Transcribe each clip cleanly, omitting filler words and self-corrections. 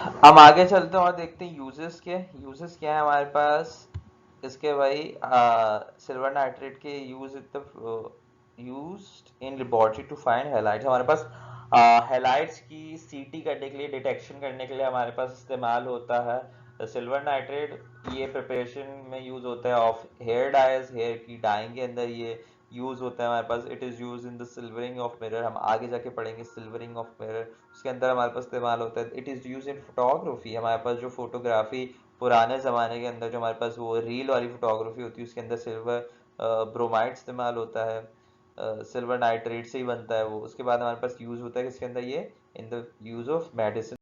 हम आगे चलते हैं और देखते हैं यूजेस क्या है हमारे पास इसके भाई। सिल्वर नाइट्रेट के used in laboratory to find halides. हमारे पास हैलाइट्स की सीटी करने के लिए, डिटेक्शन करने के लिए हमारे पास इस्तेमाल होता है सिल्वर नाइट्रेट। ये प्रिपरेशन में यूज होता है ऑफ हेयर डाइज, हेयर की डाइंग के अंदर ये यूज होता है हमारे पास। It is use in the silvering of mirror, हम आगे जाके पढ़ेंगे सिल्वरिंग ऑफ मिरर, उसके अंदर हमारे पास इस्तेमाल होता है। It is use in photography, हमारे पास जो फोटोग्राफी पुराने ज़माने के अंदर जो हमारे पास वो रील वाली फोटोग्राफी होती है उसके अंदर सिल्वर ब्रोमाइड इस्तेमाल होता है। सिल्वर नाइट्रेट से ही बनता है वो। उसके बाद हमारे पास यूज होता है किसके अंदर ये, in the use of medicine.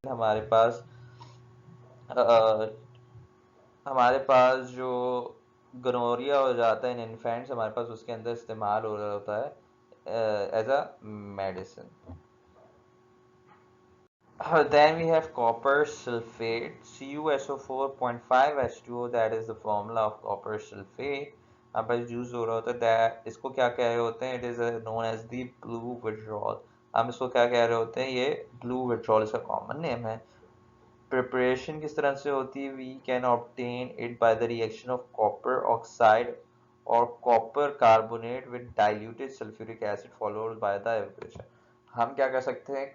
हमारे पास जो गनोरिया हो जाता है इन इन्फेंट्स, हमारे पास उसके अंदर इस्तेमाल हो रहा होता है as a medicine. Then we have copper sulfate, CuSO4.5H2O, that is the formula of copper sulfate। अब बस यूज हो रहा होता है that, इसको क्या कह रहे होते हैं, it is known as the blue withdrawal। हम इसको क्या कह रहे होते हैं, ये blue withdrawal इसका कॉमन नेम है। प्रिपरेशन किस तरह से होती है, we can obtain it by the reaction of copper oxide और copper carbonate with diluted sulphuric acid followed by the evaporation. हम क्या कर सकते हैं,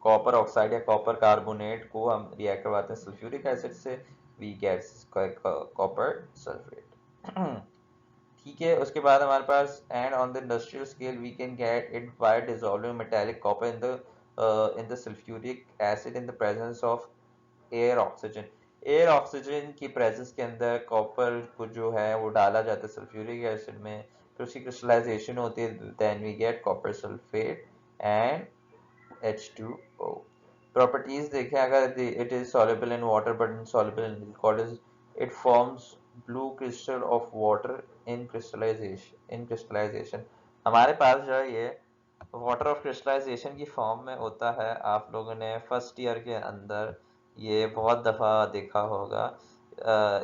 कॉपर ऑक्साइड या कॉपर कार्बोनेट को हम रिएक्ट करवाते हैं सल्फ्यूरिक एसिड से, वी गेट कॉपर सल्फेट। ठीक है। उसके बाद हमारे पास and on the industrial scale we can get it by dissolving metallic copper in the sulphuric acid in the presence of air oxygen. Air oxygen की presence के अंदर कॉपर को जो है वो डाला जाता है सल्फ्यूरिक एसिड में, फिर उसकी क्रिस्टलाइजेशन होती है, then we get copper sulphate and H2O। Properties देखें, अगर it is soluble in water but insoluble in liquid, it forms blue crystal of water in crystallization। हमारे पास जो है ये वाटर ऑफ क्रिस्टलाइजेशन की फॉर्म में होता है। आप लोगों ने फर्स्ट ईयर के अंदर ये बहुत दफ़ा देखा होगा।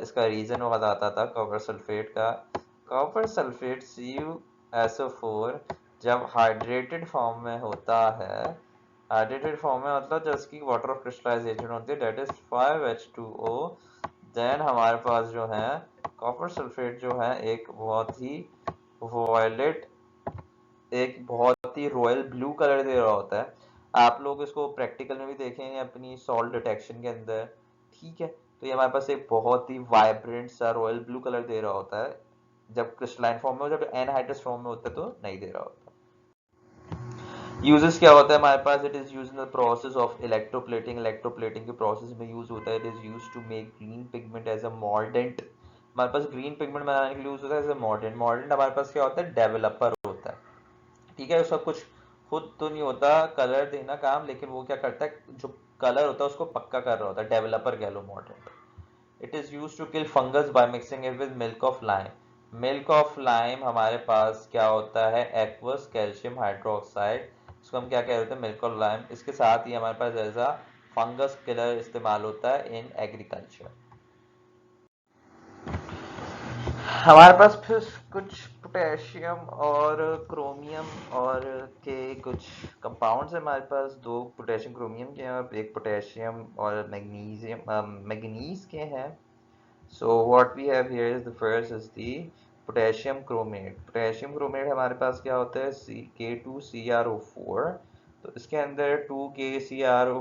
इसका रीज़न वो बताता था कॉपर सल्फेट का। कॉपर सल्फेट CuSO4 जब हाइड्रेटेड फॉर्म में होता है, हाइड्रेटेड फॉर्म में मतलब जब इसकी वाटर ऑफ क्रिस्टलाइजेशन होती है, डेट इज 5H2O, देन हमारे पास जो है कॉपर सल्फेट जो है एक बहुत ही वॉयलेट, एक बहुत ही रॉयल ब्लू कलर दे रहा होता है। आप लोग इसको प्रैक्टिकल में भी देखेंगे अपनी सॉल्ट डिटेक्शन के अंदर। ठीक है। तो ये हमारे पास एक बहुत ही वाइब्रेंट सा रॉयल ब्लू कलर दे रहा होता है जब क्रिस्टलाइन फॉर्म में हो, जब एनहाइड्रस फॉर्म में होता है तो नहीं दे रहा होता। यूजेस क्या होता है हमारे पास, it is use in the process of electroplating. Electroplating के प्रोसेस में यूज होता है। It is use to make green pigment as a mordant. हमारे पास ग्रीन पिगमेंट बनाने के लिए यूज होता है एज अ मॉर्डेंट। मॉर्डेंट हमारे पास क्या होता है, डेवलपर होता है। ठीक है। उसका कुछ खुद तो नहीं होता कलर देना काम, लेकिन वो क्या करता है, जो कलर होता है उसको पक्का कर रहा होता है, डेवलपर कह लो, mordant. It is use to kill fungus by mixing it with milk of lime. Milk of lime हमारे पास क्या होता है, एक्वस कैल्शियम हाइड्रोक्साइड, इसको हम क्या कह रहे हैं, मिल्क ऑफ लाइम। इसके साथ ही हमारे पास ऐसा फंगस किलर इस्तेमाल होता है इन एग्रीकल्चर। हमारे पास फिर कुछ पोटेशियम और क्रोमियम और के कुछ कंपाउंड्स हैं हमारे पास। दो पोटेशियम क्रोमियम के हैं और एक पोटेशियम और मैग्नीशियम मैग्नीज के हैं। So what we have here is the first is the potassium chromate। potassium chromate हमारे पास क्या होता है, K2CrO4। तो इसके अंदर 2KCrO,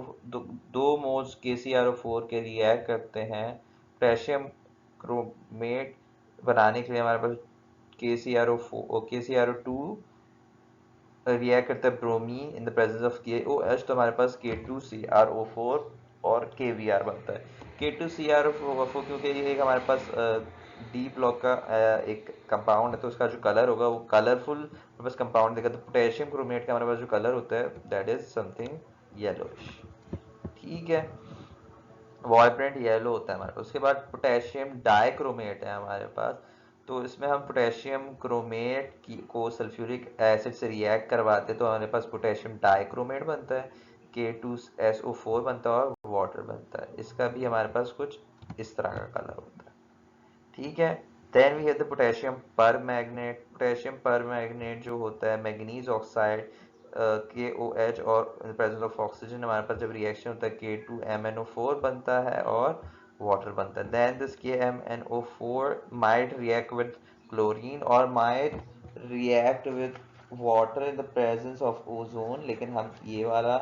दो मोल्स KCrO4 के रिएक्ट करते हैं पोटेशियम क्रोमेट बनाने के लिए। हमारे पास KCrO2 रिएक्ट करता है bromine in the presence of KOH, तो हमारे पास K2CrO4 और KBr बनता है। K2CrO4 क्योंकि ये एक हमारे पास डी ब्लॉक का एक कंपाउंड है, तो उसका जो कलर होगा वो कलरफुल बस कंपाउंड देगा। तो पोटेशियम क्रोमेट का हमारे पास जो कलर होता है दैट इज समथिंग येलोइश। ठीक है। वाइब्रेंट येलो होता है हमारे पास। उसके बाद पोटेशियम डाइक्रोमेट है हमारे पास। तो इसमें हम पोटेशियम क्रोमेट की को सल्फ्यूरिक एसिड से रिएक्ट करवाते हैं तो हमारे पास पोटेशियम डाइक्रोमेट बनता है, K2SO4 बनता है और वाटर बनता है। इसका भी हमारे पास कुछ इस तरह का कलर होता है। ठीक है। Then we have the potassium potassium permanganate होता है मैग्नीज ऑक्साइड KOH और इन प्रेजेंस ऑफ ऑक्सीजन हमारे पास जब रिएक्शन होता है K2MnO4 बनता है और वाटर बनता है. Then this KMnO4 might react with chlorine और might react with water in the presence of ozone. लेकिन हम ये वाला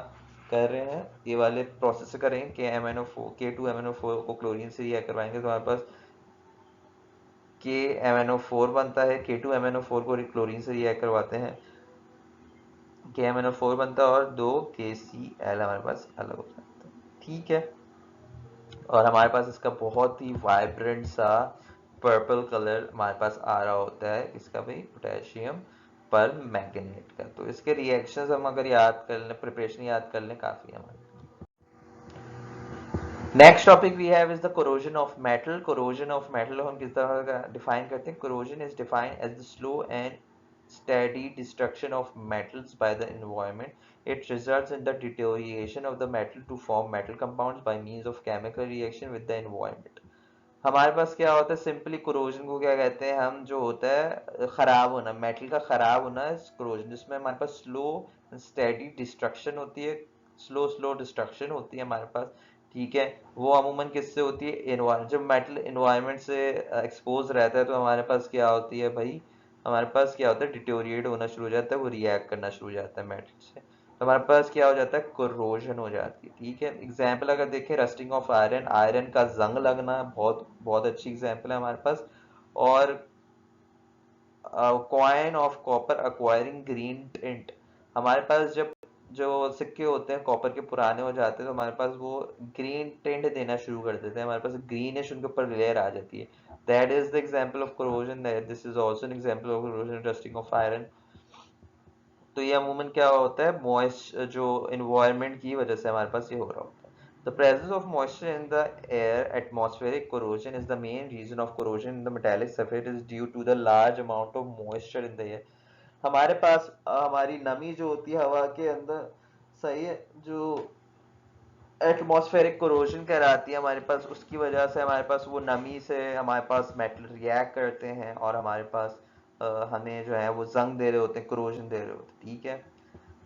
कर रहे हैं, ये वाले प्रोसेस से करेंगे. K2MnO4 को क्लोरीन से रिएक्ट करवाएंगे तो हमारे पास KMnO4 बनता है. K2MnO4 को क्लोरीन से रिएक्ट करवाते हैं, KMnO4 बनता है और 2 KCl हमारे पास अलग हो जाता है. ठीक है, और हमारे पास इसका बहुत ही वाइब्रेंट सा पर्पल कलर हमारे पास आ रहा होता है. इसका भाई पोटेशियम पर मैंगनेट का. तो इसके रिएक्शंस हम अगर याद कर लें, प्रिपरेशन याद कर लें, काफी है हमारे. Next topic we have is the corrosion of metal. Corrosion of metal हम किस तरह का डिफाइन करते हैं? Corrosion is defined as the slow and steady destruction of metals by the environment. It results in the deterioration of the metal to form metal compounds by means of chemical reaction with the environment. हमारे पास क्या होता है? Simply corrosion को क्या कहते हैं हम? जो होता है खराब होना, मेटल का खराब होना है कोरोजन, जिसमें हमारे पास स्लो स्टेडी डिस्ट्रक्शन होती है. स्लो डिस्ट्रक्शन होती है हमारे पास. ठीक है, वो अमूमन किससे होती है? एनवायरमेंट. जब मेटल एनवायरमेंट से एक्सपोज रहता है तो हमारे पास क्या होती है भाई? हमारे पास क्या होता है? डिटोरिएट होना शुरू हो जाता है, वो रिएक्ट करना शुरू हो जाता है मेटल से. तो हमारे पास क्या हो जाता है? कोरोजन हो जाती है. ठीक है, एग्जाम्पल अगर देखें, रस्टिंग ऑफ आयरन, आयरन का जंग लगना बहुत बहुत अच्छी एग्जाम्पल है हमारे पास. और coin of copper acquiring green tint. हमारे पास जब जो सिक्के होते हैं कॉपर के पुराने हो जाते हैं तो हमारे पास वो ग्रीन टिंट देना शुरू कर देते हैं. हमारे पास ग्रीनिश उनके ऊपर लेयर आ जाती है. That is the example of corrosion. This is also an example of corrosion, rusting of iron. तो ये अमूमन क्या होता है? मॉइस्ट जो इन्वायरमेंट की वजह से हमारे पास ये हो रहा होता है. The presence of moisture in the air, atmospheric corrosion is the main reason of corrosion in the metallic surface is due to the large amount of moisture in the air. हमारे पास हमारी नमी जो होती है हवा के अंदर, सही है, जो एटमॉस्फेरिक कोरोजन कहलाती है हमारे पास, उसकी वजह से हमारे पास वो नमी से हमारे पास मेटल रिएक्ट करते हैं और हमारे पास हमें जो है वो जंग दे रहे होते हैं, कोरोजन दे रहे होते हैं. ठीक है,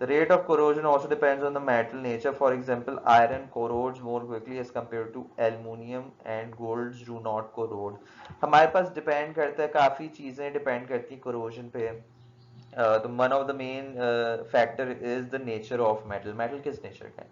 the rate of corrosion also depends on the metal nature. For example, iron corrodes more quickly as compared to aluminium and golds do not corrode. हमारे पास डिपेंड करता है, काफ़ी चीज़ें डिपेंड करती हैं corrosion पे. तो one of the main factor is the nature of metal. Metal किस नेचर का है?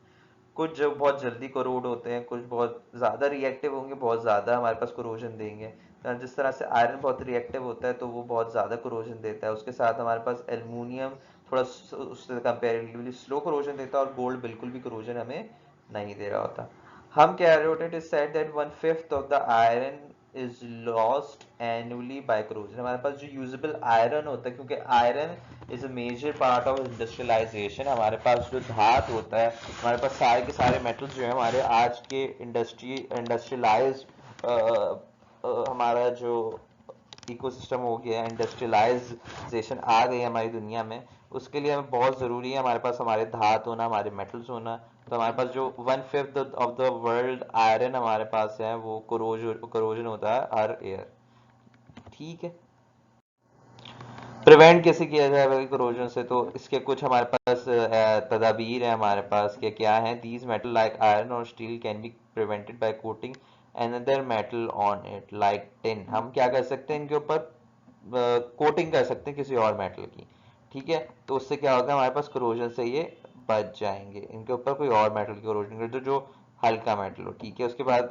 कुछ जो बहुत जल्दी कोरोड होते हैं, कुछ बहुत ज़्यादा रिएक्टिव होंगे, बहुत ज़्यादा हमारे पास कोरोजन देंगे. जिस तरह से आयरन बहुत रिएक्टिव होता है तो वो बहुत ज़्यादा कोरोजन देता है. उसके साथ हमारे पास एल्यूमिनियम थोड़ा उससे कंपेरेटिवली स्लो कोरोजन देता है और गोल्ड बिल्कुल भी कोरोजन हमें नहीं दे रहा होता. हम कह रहे होते हैं, it is said that 1/5 of the iron is lost annually by corrosion. हमारे पास जो यूजेबल आयरन होता है, क्योंकि iron is a major part of industrialization. हमारे पास जो धात होता है, हमारे पास सारे के सारे मेटल्स जो है हमारे आज के इंडस्ट्रियलाइज हमारा जो इकोसिस्टम हो गया, इंडस्ट्रियलाइजेशन आ गई हमारी दुनिया में, उसके लिए हमें बहुत ज़रूरी है हमारे पास हमारे धात होना, हमारे मेटल्स होना. तो हमारे पास जो 1/5 ऑफ द वर्ल्ड आयरन हमारे पास है वो कोरोजन होता है हर ईयर. ठीक है, प्रिवेंट कैसे किया जाए कोरोजन से? तो इसके कुछ हमारे पास तदाबीर है हमारे पास के क्या है? दीज मेटल लाइक आयरन और steel can be prevented bye coating another metal on it like tin. हम क्या कर सकते हैं? इनके ऊपर कोटिंग कर सकते हैं किसी और मेटल की. ठीक है, तो उससे क्या होगा? हमारे पास कोरोजन से ये बच जाएंगे. इनके ऊपर कोई और मेटल की कोरोजन कर दो जो हल्का मेटल हो. ठीक है, उसके बाद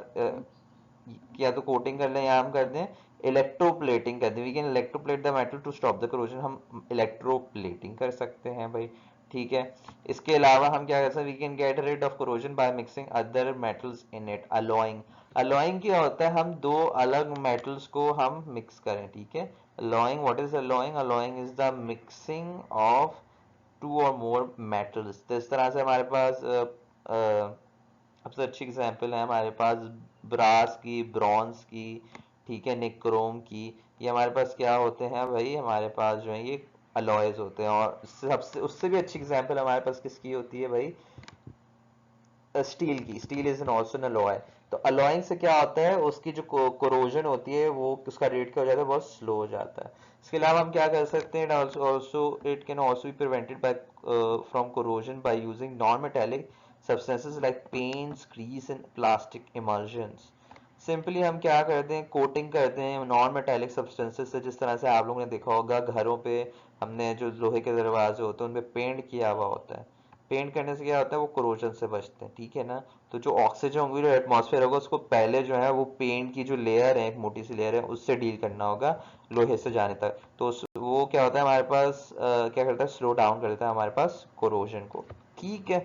या तो कोटिंग कर लें या हम कर दें इलेक्ट्रोप्लेटिंग कर दें. We can electroplate the metal to stop the corrosion. हम इलेक्ट्रोप्लेटिंग कर सकते हैं भाई. ठीक है, इसके अलावा हम क्या कर सकते हैं? We can get rid of corrosion by mixing other metals in it. Alloying. Alloying क्या होता है? हम दो अलग मेटल्स को हम मिक्स करें. ठीक है, alloying. What is alloying? Alloying is the mixing of two or more metals. तो इस तरह से हमारे पास सबसे अच्छी एग्जांपल है हमारे पास ब्रास की, ब्रॉन्ज की, ठीक है, निक्रोम की. ये हमारे पास क्या होते हैं भाई? हमारे पास जो है ये अलॉयज होते हैं. और सबसे उससे भी अच्छी एग्जांपल हमारे पास किसकी होती है भाई? Steel is an also an alloy. तो अलॉइंग से क्या होता है, उसकी जो कोरोजन होती है वो उसका रेट क्या हो जाता है, बहुत स्लो हो जाता है। इसके अलावा हम क्या कर सकते हैं, also it can also be prevented by from corrosion by using non metallic substances like paints, grease and plastic emulsions. Simply हम क्या करते हैं, कोटिंग करते हैं नॉन मेटेलिक सब्सटेंसेस से, जिस तरह से आप लोगों ने देखा होगा घरों पे हमने जो लोहे के दरवाजे होते हैं उनपे पेंट किया हुआ होता है। पेंट करने से क्या होता है, वो कोरोजन से बचते हैं, ठीक है ना। तो जो ऑक्सीजन होगी, जो एटमॉस्फेयर होगा, उसको पहले जो है वो पेंट की जो लेयर है, एक मोटी सी लेयर है, उससे डील करना होगा लोहे से जाने तक। तो वो क्या होता है हमारे पास क्या करता है, स्लो डाउन कर देता है हमारे पास कोरोजन को, ठीक है।